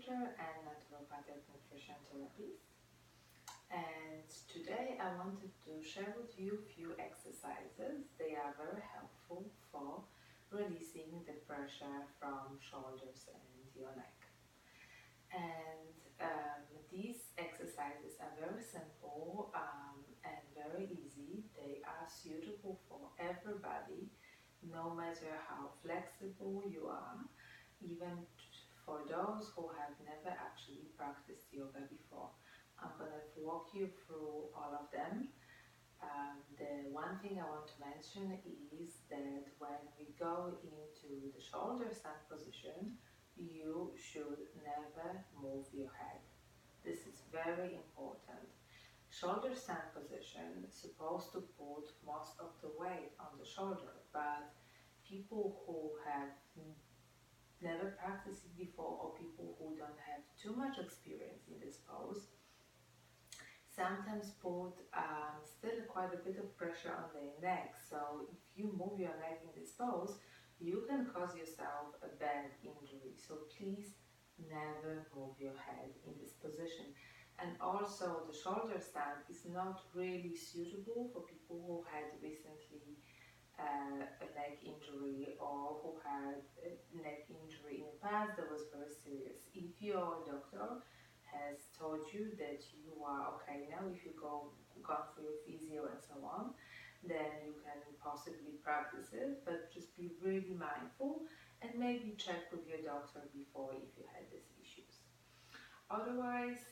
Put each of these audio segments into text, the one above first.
educator and naturopathic nutrition therapist. And today I wanted to share with you a few exercises. They are very helpful for releasing the pressure from shoulders and your neck. And these exercises are very simple and very easy. They are suitable for everybody, no matter how flexible you are, even for those who have never actually practiced yoga before. I'm going to walk you through all of them. The one thing I want to mention is that when we go into the shoulder stand position, you should never move your head. This is very important. Shoulder stand position is supposed to put most of the weight on the shoulder, but people who have never practiced it before or people who don't have too much experience in this pose sometimes put still quite a bit of pressure on their neck. So if you move your neck in this pose, you can cause yourself a bad injury. So please never move your head in this position. And also the shoulder stand is not really suitable for people who had recently a neck injury or who had a neck injury in the past that was very serious. If your doctor has told you that you are okay now, if you gone through your physio and so on, then you can possibly practice it, but just be really mindful and maybe check with your doctor before if you had these issues. Otherwise,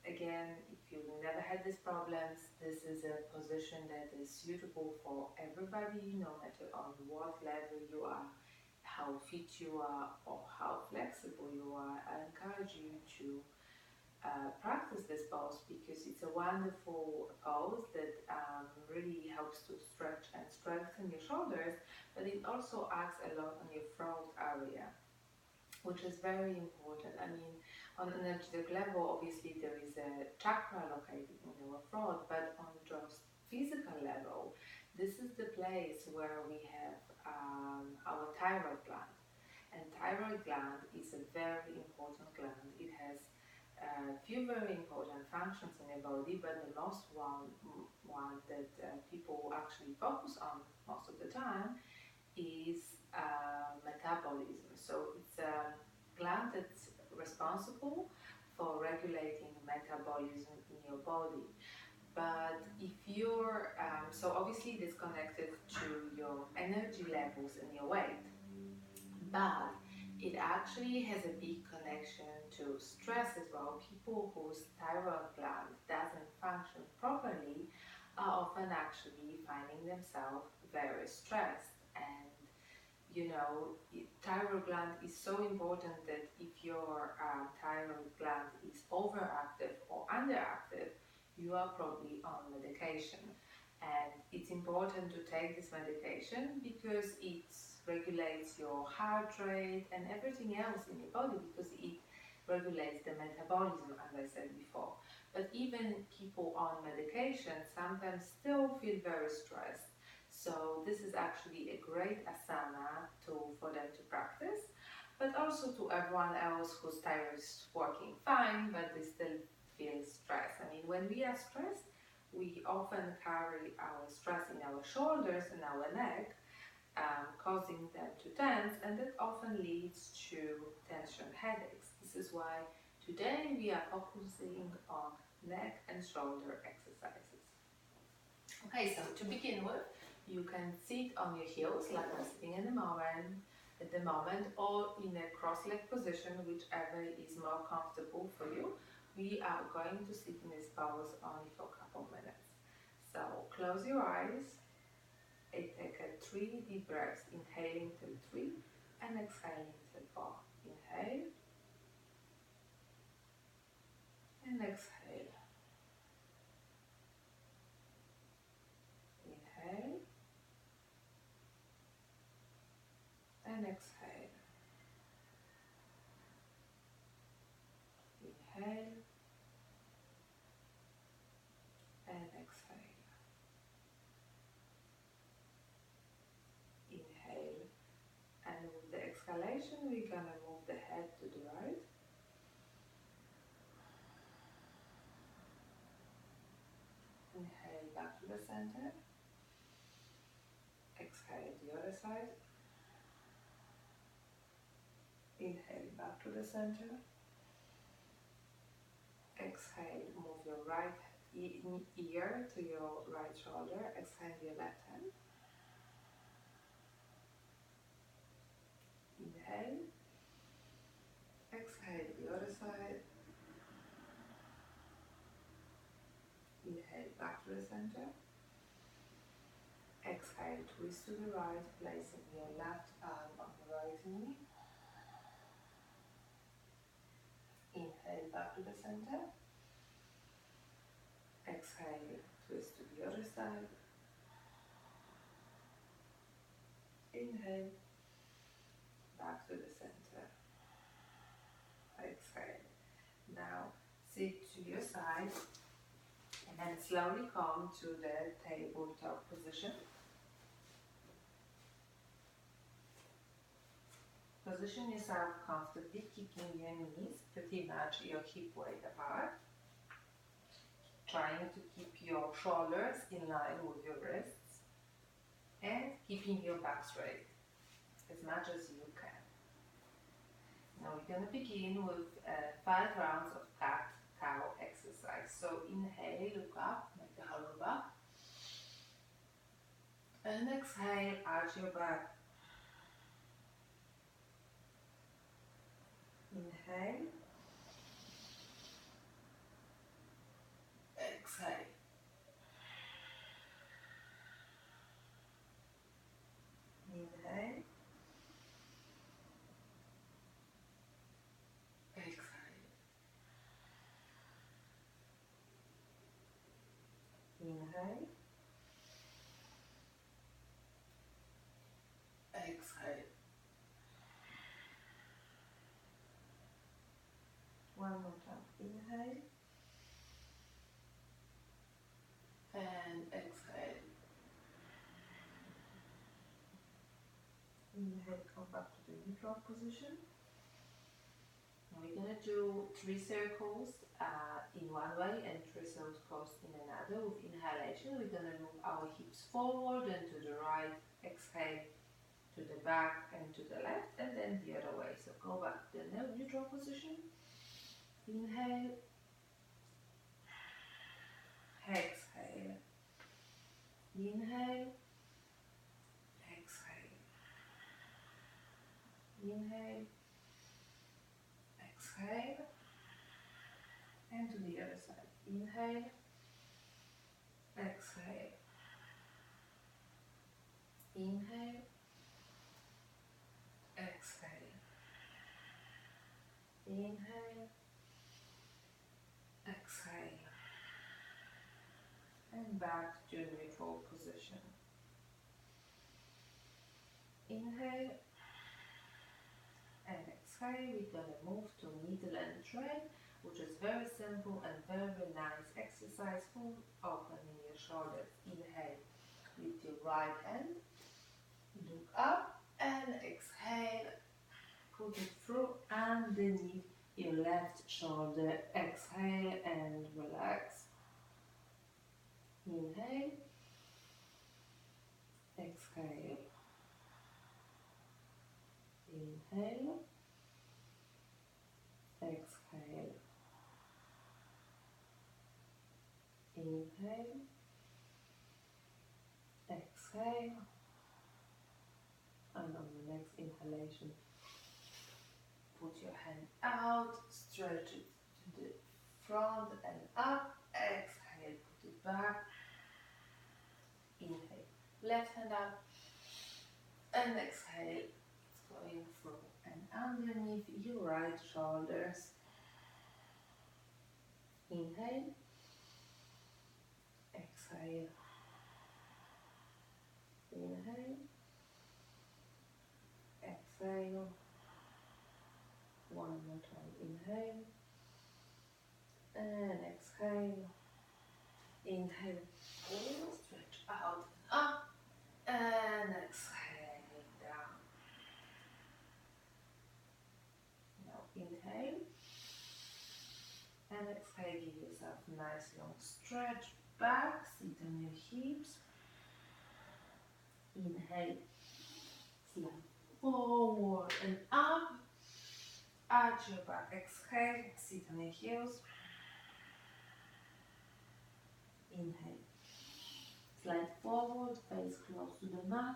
again, if you've never had these problems, this is a position that is suitable for everybody, no matter on what level you are, how fit you are, or how flexible you are. I encourage you to practice this pose because it's a wonderful pose that really helps to stretch and strengthen your shoulders, but it also acts a lot on your throat area, which is very important. I mean, on an energetic level, obviously there is a chakra located in our throat, but on just physical level, this is the place where we have our thyroid gland. And thyroid gland is a very important gland. It has a few very important functions in your body, but the most one that people actually focus on most of the time is metabolism. So it's a gland that's responsible for regulating metabolism in your body. But if you're, so obviously it is connected to your energy levels and your weight, but it actually has a big connection to stress as well. People whose thyroid gland doesn't function properly are often actually finding themselves very stressed. And you know, thyroid gland is so important that if your thyroid gland is overactive or underactive, you are probably on medication. And it's important to take this medication because it regulates your heart rate and everything else in your body, because it regulates the metabolism, as I said before. But even people on medication sometimes still feel very stressed. So this is actually a great asana tool for them to practice, but also to everyone else whose thyroid is working fine, but they still feel stressed. I mean, when we are stressed, we often carry our stress in our shoulders and our neck, causing them to tense, and that often leads to tension headaches. This is why today we are focusing on neck and shoulder exercises. Okay, so to begin with, you can sit on your heels like I'm sitting at the moment, or in a cross-leg position, whichever is more comfortable for you. We are going to sit in this pose only for a couple minutes. So close your eyes and take a 3 deep breaths, inhaling till 3 and exhaling till 4. Inhale and exhale. Inhale and exhale. Inhale and exhale. Inhale, and with the exhalation we're gonna move the head to the right to the center. Exhale the other side. Inhale back to the center. Exhale, move your right ear to your right shoulder. Exhale your left hand. Inhale. Exhale the other side. Inhale back to the center. Exhale, twist to the right, placing your left arm on the right knee. Inhale back to the center. Exhale, twist to the other side. Inhale, back to the center. Exhale. Now sit to your side and then slowly come to the tabletop position. Position yourself comfortably, keeping your knees pretty much your hip width apart. Trying to keep your shoulders in line with your wrists and keeping your back straight as much as you can. Now we're going to begin with 5 rounds of cat-cow exercise. So inhale, look up, make the hollow back. And exhale, arch your back. Inhale. Exhale. Inhale. Exhale. Inhale. Exhale. One more time. Inhale. And exhale. Inhale, come back to the neutral position. Now we're going to do 3 circles in one way and 3 circles in another. With inhalation, we're going to move our hips forward and to the right. Exhale to the back and to the left, and then the other way. So go back to the neutral position. Inhale. Exhale. Inhale. Exhale. Inhale. Exhale. And to the other side. Inhale. Exhale. Inhale. Exhale. Inhale. Exhale. And back to neutral position. Inhale. And exhale. We're going to move to needle and thread, which is very simple and very nice exercise for opening your shoulders. Inhale with your right hand, look up, and exhale, put it through underneath your left shoulder. Exhale and relax. Inhale, exhale, inhale, exhale, inhale, exhale, and on the next inhalation, put your hand out, stretch it to the front and up, exhale, put it back, inhale, left hand up, and exhale, it's going through and underneath your right shoulders. Inhale, exhale, inhale, exhale, one more time, inhale, and exhale, inhale, stretch out and up, and exhale down. Now inhale, and exhale, give yourself a nice long stretch, back, sit on your hips. Inhale, slide forward and up. Arch your back. Exhale, sit on your heels. Inhale, slide forward, face close to the mat.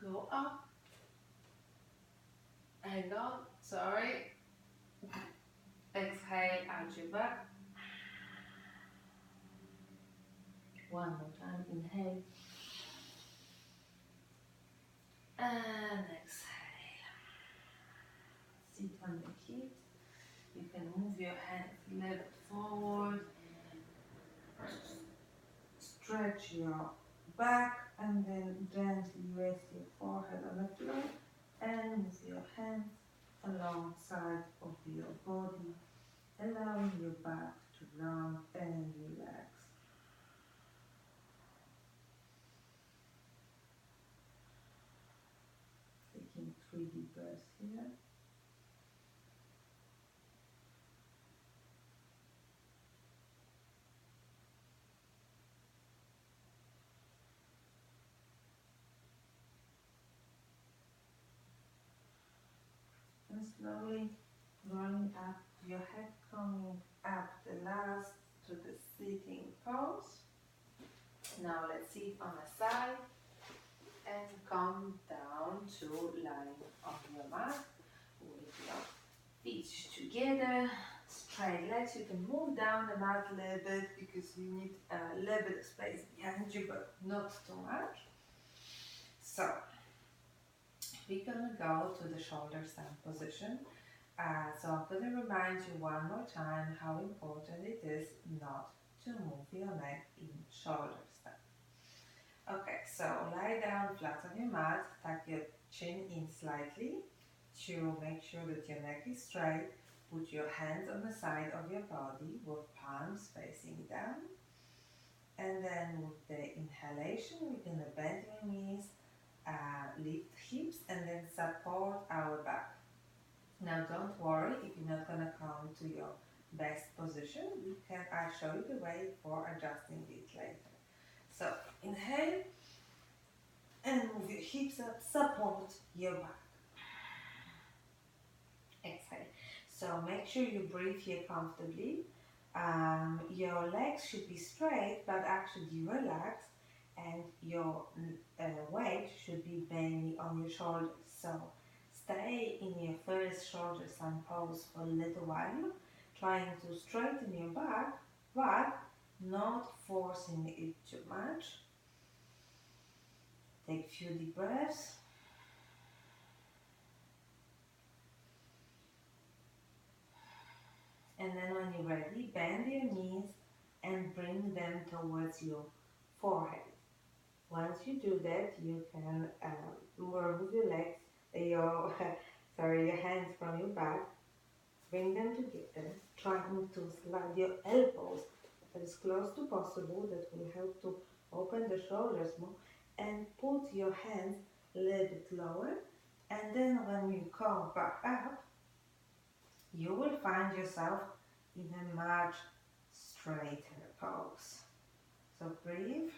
Go up. Hang on, sorry. Exhale, arch your back. One more time, inhale. And exhale. Sit on the hips. You can move your hands left forward. Stretch your back and then gently rest your forehead on the floor and move your hands alongside of your body, allowing your back to round and relax. Taking 3 deep breaths here. And slowly rolling up your head, coming up the last to the sitting pose. Now let's sit on the side and come down to lying on your mat with your feet together, straight legs. You can move down the mat a little bit because you need a little bit of space behind you, but not too much. So we're gonna go to the shoulder stand position. So I'm gonna remind you one more time how important it is not to move your neck in shoulder stand. Okay, so lie down flat on your mat, tuck your chin in slightly to make sure that your neck is straight. Put your hands on the side of your body with palms facing down. And then with the inhalation, we're gonna bend your knees, lift hips, and then support our back. Now don't worry if you're not gonna come to your best position. I'll show you the way for adjusting it later. So inhale and move your hips up, support your back. Exhale. So make sure you breathe here comfortably. Your legs should be straight but actually relaxed, and your weight should be mainly on your shoulders. So stay in your first shoulder stand pose for a little while, trying to straighten your back but not forcing it too much. Take a few deep breaths. And then when you're ready, bend your knees and bring them towards your forehead. Once you do that, you can remove your legs, your hands from your back, bring them together, trying to slide your elbows as close to possible. That will help to open the shoulders more, and put your hands a little bit lower. And then when you come back up, you will find yourself in a much straighter pose. So breathe.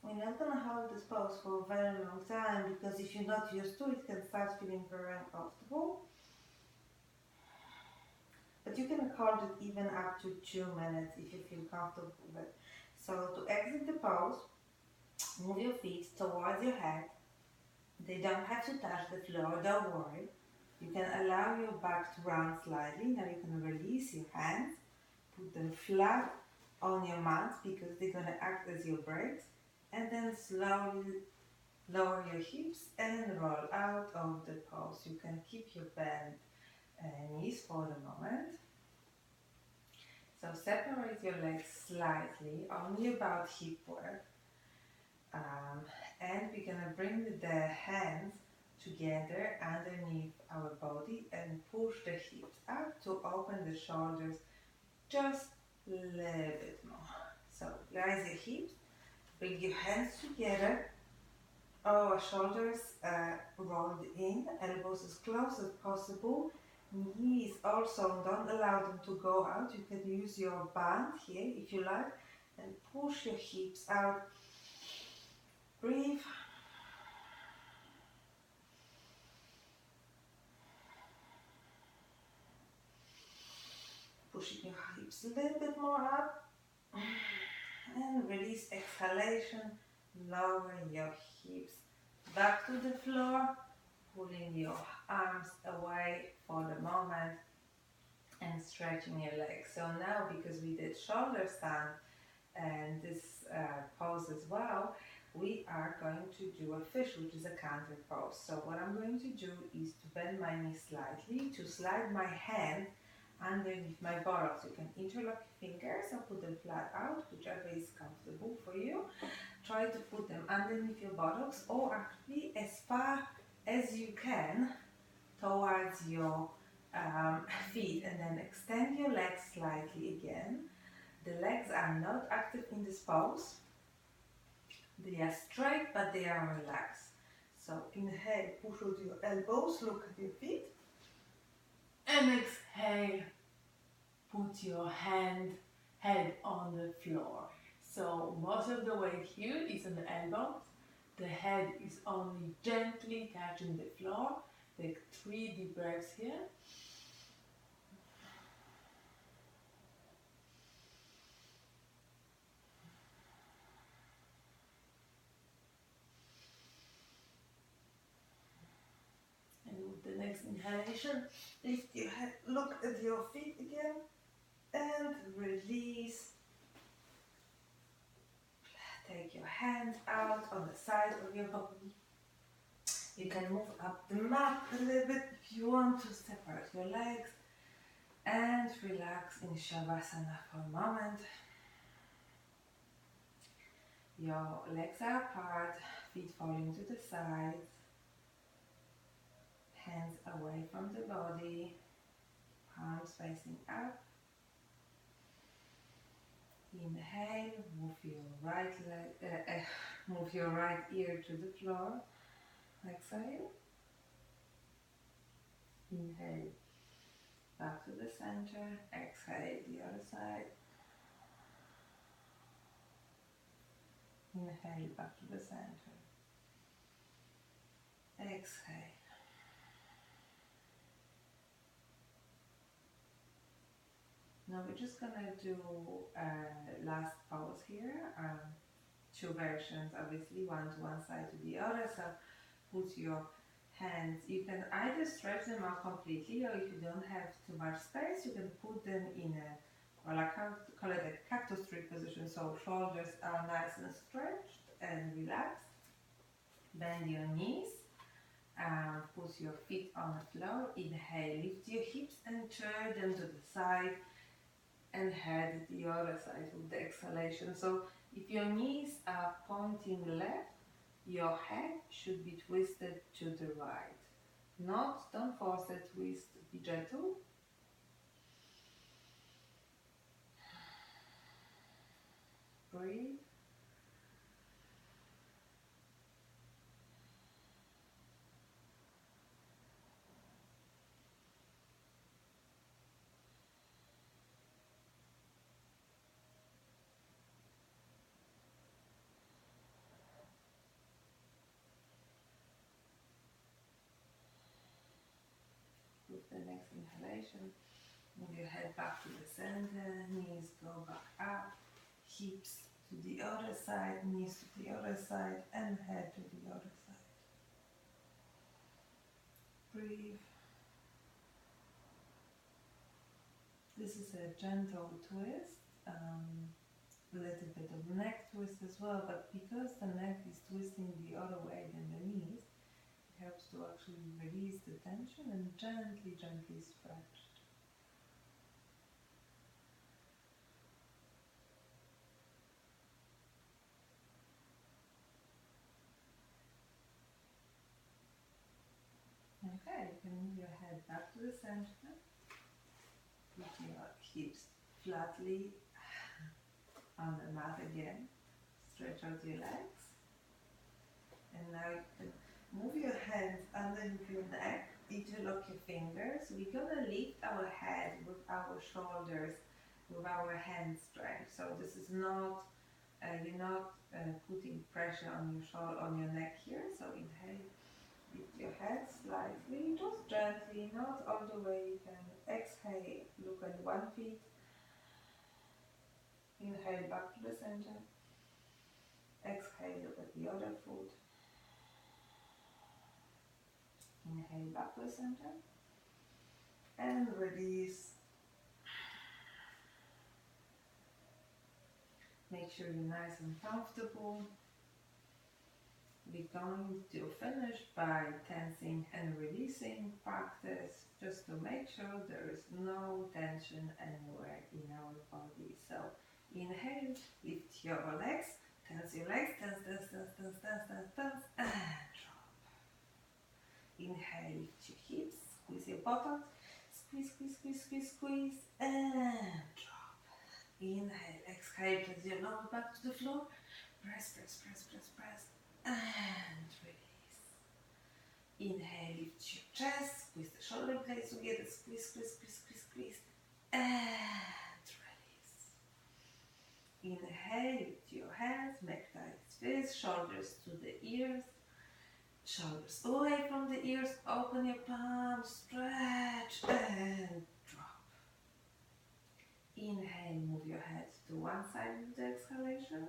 We're not going to hold this pose for a very long time, because if you're not used to it, it can start feeling very uncomfortable. But you can hold it even up to 2 minutes if you feel comfortable with it. So to exit the pose, move your feet towards your head. They don't have to touch the floor, don't worry. You can allow your back to round slightly. Now you can release your hands, put them flat on your mat because they're going to act as your brakes. And then slowly lower your hips and roll out of the pose. You can keep your bent knees for the moment. So separate your legs slightly, only about hip width. And we're going to bring the hands together underneath our body and push the hips up to open the shoulders just a little bit more. So raise your hips Bring your hands together. Our shoulders rolled in, elbows as close as possible. Knees also, don't allow them to go out. You can use your band here if you like, and push your hips out. Breathe. Pushing your hips a little bit more up. And release, exhalation, lowering your hips back to the floor, pulling your arms away for the moment and stretching your legs. So now, because we did shoulder stand and this pose as well, we are going to do a fish, which is a counter pose. So what I'm going to do is to bend my knee slightly, to slide my hand underneath my buttocks. You can interlock your fingers or put them flat out, whichever is comfortable for you. Try to put them underneath your buttocks, or actually as far as you can towards your feet, and then extend your legs slightly again. The legs are not active in this pose. They are straight, but they are relaxed. So inhale, push out your elbows, look at your feet. And exhale, put your head on the floor. So most of the weight here is on the elbows. The head is only gently touching the floor. Take 3 deep breaths here. And with the next inhalation, lift your head, look at your feet again, and release. Take your hands out on the side of your body. You can move up the mat a little bit if you want to separate your legs and relax in Shavasana for a moment. Your legs are apart, feet falling to the sides, hands away from the body, palms facing up. Inhale, move your right ear to the floor. Exhale. Inhale, back to the center. Exhale, the other side. Inhale, back to the center. Exhale. Now we're just gonna do last pose here. 2 versions, obviously, one to one side to the other. So put your hands, you can either stretch them out completely, or if you don't have too much space, you can put them in a, well, I call it a cactus tree position. So shoulders are nice and stretched and relaxed. Bend your knees. Put your feet on the floor. Inhale, lift your hips and turn them to the side, and head the other side with the exhalation. So if your knees are pointing left, your head should be twisted to the right. Don't force a twist, be gentle. Breathe. With the next inhalation, move your head back to the center, knees go back up, hips to the other side, knees to the other side, and head to the other side. Breathe. This is a gentle twist, a little bit of neck twist as well, but because the neck is twisting the other way than the knees, it helps to actually release the tension and gently stretch. Okay, you can move your head back to the center. Put your hips flatly on the mat again. stretch out your legs. And now you can move your hands underneath your neck, interlock your fingers. We're gonna lift our head with our shoulders, with our hand strength. So this is not, you're not putting pressure on your shoulder, on your neck here. So inhale, lift your head slightly, just gently, not all the way. You can exhale, look at one feet. Inhale back to the center. Exhale, look at the other foot. Inhale back to the center. And release. Make sure you're nice and comfortable. We're going to finish by tensing and releasing practice, just to make sure there is no tension anywhere in our body. So inhale, lift your legs, tense your legs, tense, tense, tense, tense, tense, tense, tense, and drop. Inhale, lift your hips, squeeze your bottom, squeeze, squeeze, squeeze, squeeze, squeeze, and drop. Inhale, exhale, press your lower back to the floor, press, press, press, press, press, and release. Inhale, lift your chest, squeeze the shoulder blades together, squeeze, squeeze, squeeze, squeeze, squeeze, and release. Inhale, lift your hands, make tight fist, shoulders to the ears, shoulders away from the ears, open your palms, stretch, and drop. Inhale, move your head to one side with the exhalation.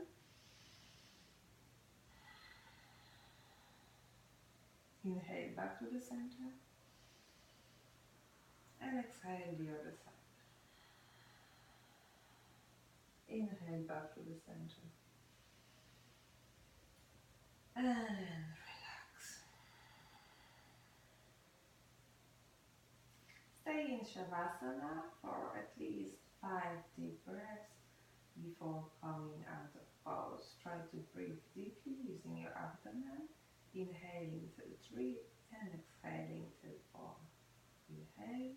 Inhale back to the center. And exhale the other side. Inhale back to the center. And relax. Stay in Shavasana for at least 5 deep breaths before coming out of pose. Try to breathe deeply using your abdomen. Inhaling till 3 and exhaling till 4. Inhale.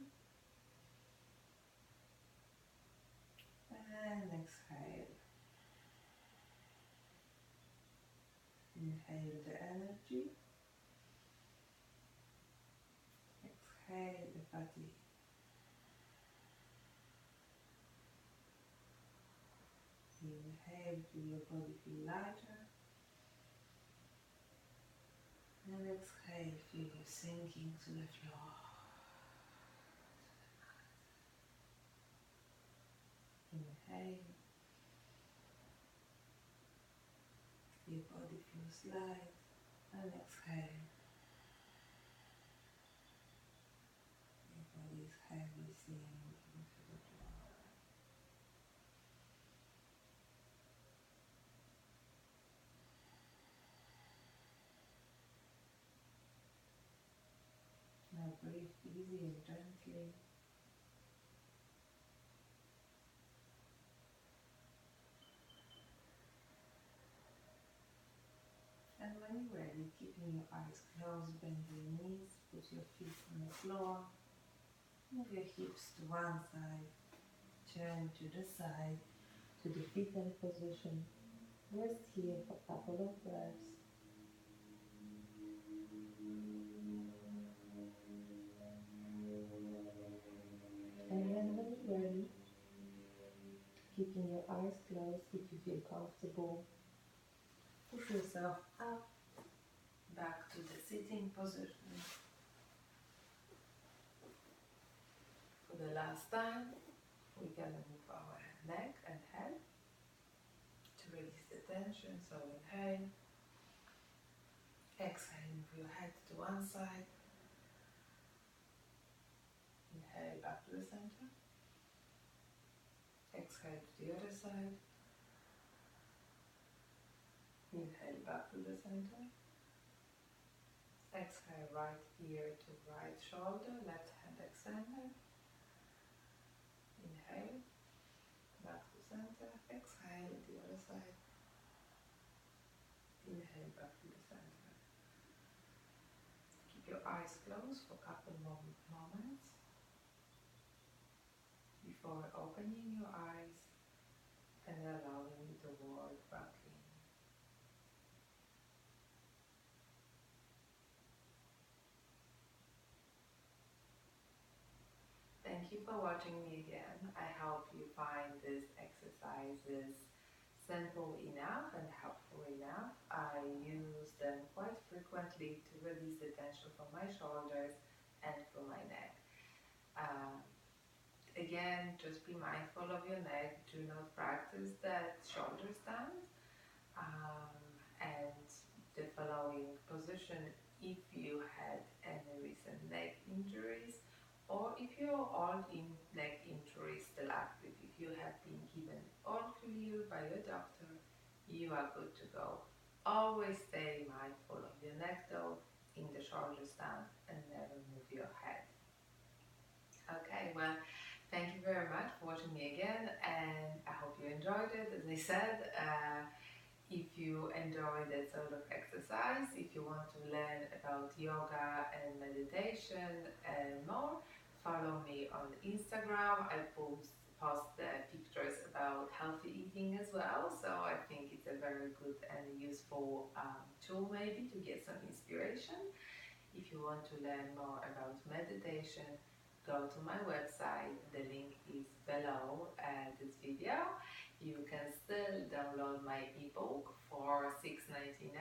And exhale. Inhale the energy. Exhale the fatigue. Inhale, feel your body feel lighter. And exhale, feel you sinking to the floor. Inhale. Your body feels light. And exhale. Your body is heavy sinking to the floor. Now breathe easy and gently. And when you're ready, keeping your eyes closed, bend your knees, put your feet on the floor, move your hips to one side, turn to the side, to the fetal position. Rest here for a couple of breaths. And then when you're ready, keeping your eyes closed if you feel comfortable, push yourself up, back to the sitting position. For the last time, we're going to move our neck and head to release the tension. So inhale, exhale, move your head to one side. Inhale back to the center. Exhale to the other side. Inhale back to the center. Exhale right ear to right shoulder, left hand extended. Inhale, back to center. Exhale the other side. Inhale back to the center. Keep your eyes closed for a couple more moments before opening your eyes and allowing the world back in. thank you for watching me again. I hope you find these exercises simple enough and helpful enough. I use them quite frequently to release the tension from my shoulders and from my neck. Again, just be mindful of your neck. Do not practice that shoulder stand. And the following position, if you had any recent neck injuries, or if your old neck injury is still active, if you have been given all clear by your doctor, you are good to go. Always stay mindful of your neck though in the shoulder stand and never move your head. Okay, well, thank you very much for watching me again, and I hope you enjoyed it. As I said, if you enjoy that sort of exercise, if you want to learn about yoga and meditation and more, follow me on Instagram. I post pictures about healthy eating as well, so I think it's a very good and useful tool maybe to get some inspiration. If you want to learn more about meditation, go to my website. The link is below this video. You can still download my ebook for $6.99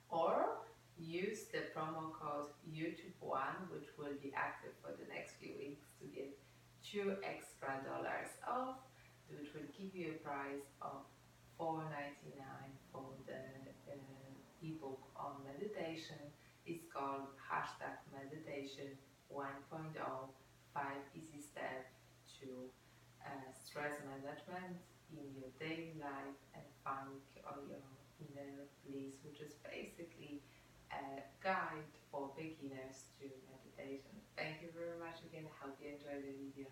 or use the promo code YouTube1, which will be active for the next few weeks, to get $2 extra off, which will give you a price of $4.99 for the ebook on meditation. It's called #meditation 1.0, 5 easy steps to stress management in your daily life and find your inner bliss, which is basically a guide for beginners to meditation. Thank you very much again. I hope you enjoyed the video.